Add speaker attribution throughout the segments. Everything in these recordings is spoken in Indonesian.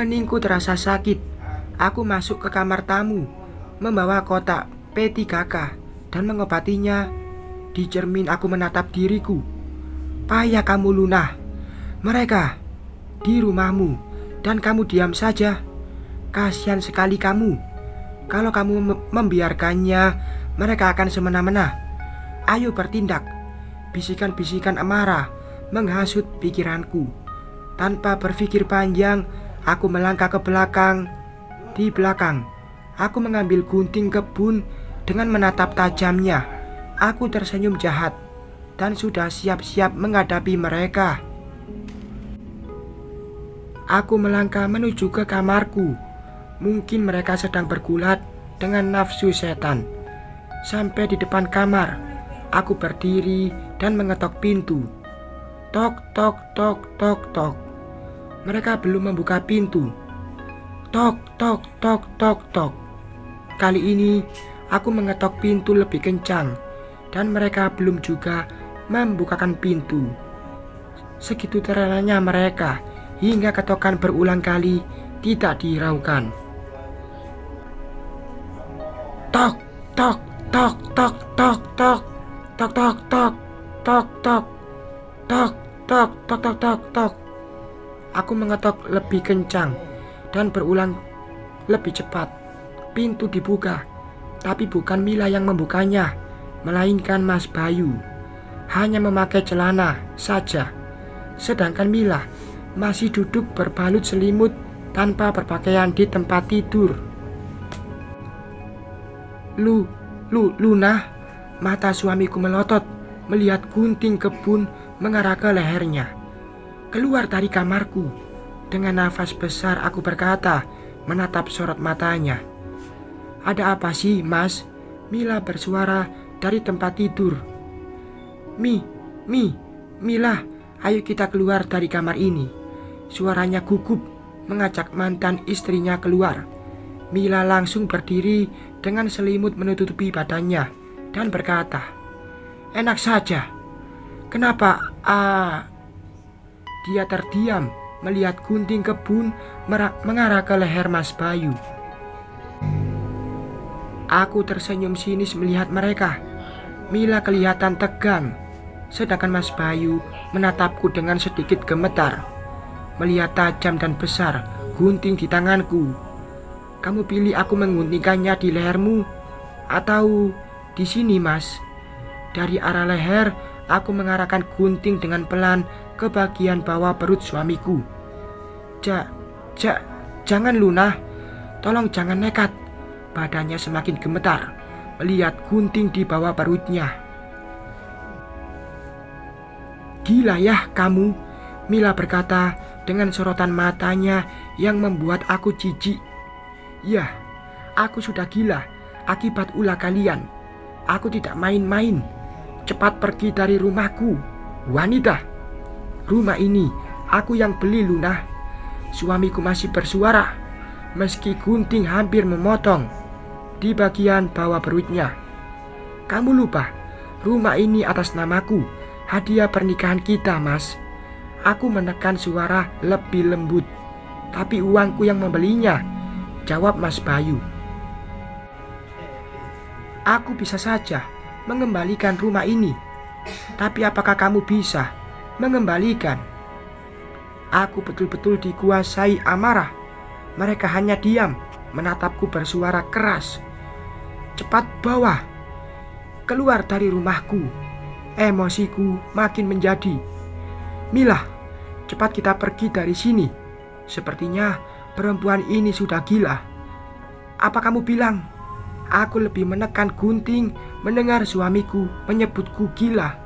Speaker 1: Keningku terasa sakit. Aku masuk ke kamar tamu, membawa kotak P3K dan mengobatinya. Di cermin aku menatap diriku. Payah kamu, Luna. Mereka di rumahmu dan kamu diam saja. Kasihan sekali kamu. Kalau kamu membiarkannya, mereka akan semena-mena. Ayo bertindak. Bisikan-bisikan amarah menghasut pikiranku. Tanpa berpikir panjang, aku melangkah ke belakang. Di belakang, aku mengambil gunting kebun dengan menatap tajamnya. Aku tersenyum jahat dan sudah siap-siap menghadapi mereka. Aku melangkah menuju ke kamarku. Mungkin mereka sedang bergulat dengan nafsu setan. Sampai di depan kamar, aku berdiri dan mengetok pintu. Tok, tok, tok, tok, tok. Mereka belum membuka pintu. Tok, tok, tok, tok, tok. Kali ini aku mengetok pintu lebih kencang dan mereka belum juga membukakan pintu. Segitu terlelahnya mereka hingga ketokan berulang kali tidak dihiraukan. Tok, tok, tok, tok, tok, tok, tok, tok, tok, tok, tok, tok, tok, tok, tok, tok, tok. Aku mengetok lebih kencang dan berulang lebih cepat. Pintu dibuka, tapi bukan Mila yang membukanya, melainkan Mas Bayu. Hanya memakai celana saja, sedangkan Mila masih duduk berbalut selimut tanpa berpakaian di tempat tidur. Luna, mata suamiku melotot melihat gunting kebun mengarah ke lehernya. Keluar dari kamarku. Dengan nafas besar aku berkata, menatap sorot matanya. Ada apa sih, Mas? Mila bersuara dari tempat tidur. Mila, ayo kita keluar dari kamar ini. Suaranya gugup mengajak mantan istrinya keluar. Mila langsung berdiri dengan selimut menutupi badannya dan berkata, enak saja. Kenapa? Dia terdiam melihat gunting kebun mengarah ke leher Mas Bayu. Aku tersenyum sinis melihat mereka. Mila kelihatan tegang, sedangkan Mas Bayu menatapku dengan sedikit gemetar. Melihat tajam dan besar gunting di tanganku. Kamu pilih aku mengguntingkannya di lehermu atau di sini, Mas? Dari arah leher, aku mengarahkan gunting dengan pelan ke bagian bawah perut suamiku. Jangan, Luna. Tolong jangan nekat. Badannya semakin gemetar melihat gunting di bawah perutnya. Gila ya kamu, Mila berkata dengan sorotan matanya yang membuat aku jijik. Ya, aku sudah gila akibat ulah kalian. Aku tidak main-main. Cepat pergi dari rumahku, wanita. Rumah ini aku yang beli, Luna. Suamiku masih bersuara, meski gunting hampir memotong di bagian bawah perutnya. Kamu lupa, rumah ini atas namaku. Hadiah pernikahan kita, Mas. Aku menekan suara lebih lembut. Tapi uangku yang membelinya, jawab Mas Bayu. Aku bisa saja mengembalikan rumah ini. Tapi apakah kamu bisa mengembalikan? Aku betul-betul dikuasai amarah. Mereka hanya diam menatapku bersuara keras. Cepat bawa keluar dari rumahku. Emosiku makin menjadi. Mila, cepat kita pergi dari sini. Sepertinya perempuan ini sudah gila. Apa kamu bilang? Aku lebih menekan gunting mendengar suamiku menyebutku gila.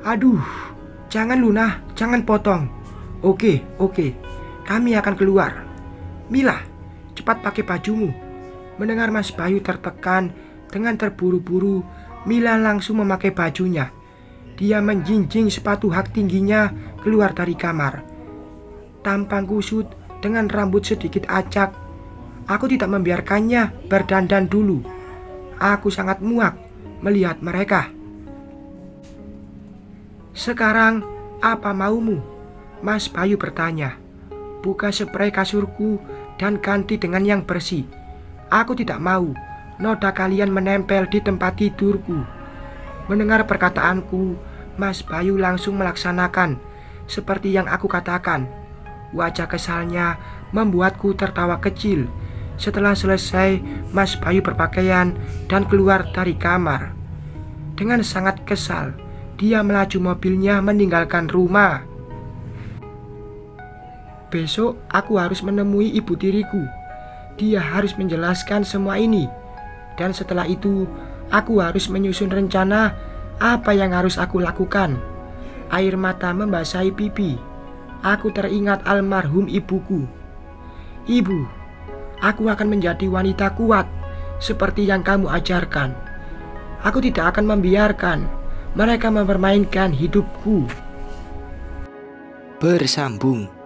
Speaker 1: Aduh, jangan Luna, jangan potong. Oke, kami akan keluar. Mila, cepat pakai bajumu. Mendengar Mas Bayu tertekan dengan terburu-buru, Mila langsung memakai bajunya. Dia menjinjing sepatu hak tingginya keluar dari kamar. Tampang kusut dengan rambut sedikit acak. Aku tidak membiarkannya berdandan dulu. Aku sangat muak melihat mereka. Sekarang apa maumu? Mas Bayu bertanya. buka spray kasurku dan ganti dengan yang bersih. Aku tidak mau noda kalian menempel di tempat tidurku. Mendengar perkataanku, Mas Bayu langsung melaksanakan seperti yang aku katakan. Wajah kesalnya membuatku tertawa kecil. Setelah selesai, Mas Bayu berpakaian dan keluar dari kamar. Dengan sangat kesal, dia melaju mobilnya meninggalkan rumah. Besok aku harus menemui ibu tiriku. Dia harus menjelaskan semua ini. Dan setelah itu, aku harus menyusun rencana apa yang harus aku lakukan. Air mata membasahi pipi. Aku teringat almarhum ibuku. Ibu, aku akan menjadi wanita kuat seperti yang kamu ajarkan. Aku tidak akan membiarkan mereka mempermainkan hidupku.
Speaker 2: Bersambung.